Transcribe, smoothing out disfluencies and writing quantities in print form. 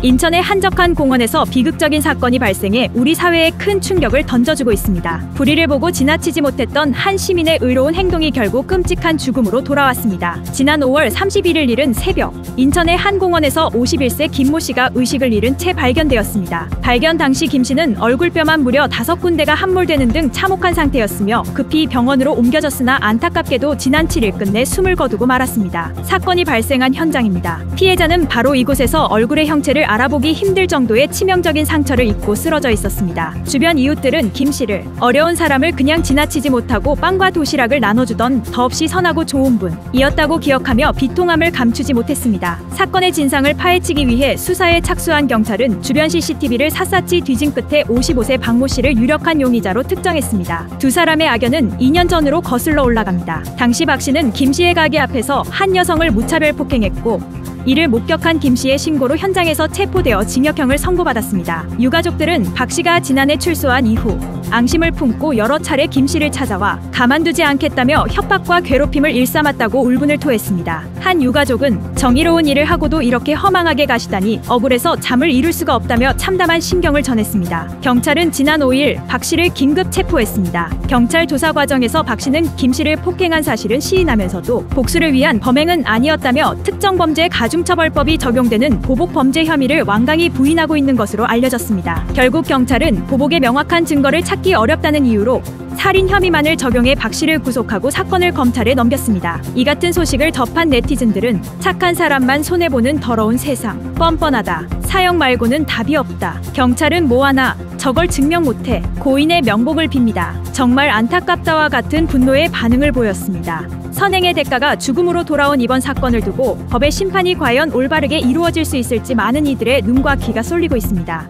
인천의 한적한 공원에서 비극적인 사건이 발생해 우리 사회에 큰 충격을 던져주고 있습니다. 불의를 보고 지나치지 못했던 한 시민의 의로운 행동이 결국 끔찍한 죽음으로 돌아왔습니다. 지난 5월 31일 이른 새벽, 인천의 한 공원에서 51세 김모 씨가 의식을 잃은 채 발견되었습니다. 발견 당시 김 씨는 얼굴뼈만 무려 5군데가 함몰되는 등 참혹한 상태였으며 급히 병원으로 옮겨졌으나 안타깝게도 지난 7일 끝내 숨을 거두고 말았습니다. 사건이 발생한 현장입니다. 피해자는 바로 이곳에서 얼굴의 형체를 알아보기 힘들 정도의 치명적인 상처를 입고 쓰러져 있었습니다. 주변 이웃들은 김 씨를 어려운 사람을 그냥 지나치지 못하고 빵과 도시락을 나눠주던 더없이 선하고 좋은 분이었다고 기억하며 비통함을 감추지 못했습니다. 사건의 진상을 파헤치기 위해 수사에 착수한 경찰은 주변 CCTV를 샅샅이 뒤진 끝에 55세 박모 씨를 유력한 용의자로 특정했습니다. 두 사람의 악연은 2년 전으로 거슬러 올라갑니다. 당시 박 씨는 김 씨의 가게 앞에서 한 여성을 무차별 폭행했고 이를 목격한 김 씨의 신고로 현장에서 체포되어 징역형을 선고받았습니다. 유가족들은 박 씨가 지난해 출소한 이후 앙심을 품고 여러 차례 김 씨를 찾아와 가만두지 않겠다며 협박과 괴롭힘을 일삼았다고 울분을 토했습니다. 한 유가족은 정의로운 일을 하고도 이렇게 허망하게 가시다니 억울해서 잠을 이룰 수가 없다며 참담한 심경을 전했습니다. 경찰은 지난 5일 박 씨를 긴급 체포했습니다. 경찰 조사 과정에서 박 씨는 김 씨를 폭행한 사실은 시인하면서도 복수를 위한 범행은 아니었다며 특정범죄 가중처벌법이 적용되는 보복범죄 혐의를 완강히 부인하고 있는 것으로 알려졌습니다. 결국 경찰은 보복의 명확한 증거를 찾기 어렵다는 이유로 살인 혐의만을 적용해 박 씨를 구속하고 사건을 검찰에 넘겼습니다. 이 같은 소식을 접한 네티즌들은 착한 사람만 손해보는 더러운 세상, 뻔뻔하다, 사형 말고는 답이 없다, 경찰은 뭐하나 저걸 증명 못해, 고인의 명복을 빕니다. 정말 안타깝다와 같은 분노의 반응을 보였습니다. 선행의 대가가 죽음으로 돌아온 이번 사건을 두고 법의 심판이 과연 올바르게 이루어질 수 있을지 많은 이들의 눈과 귀가 쏠리고 있습니다.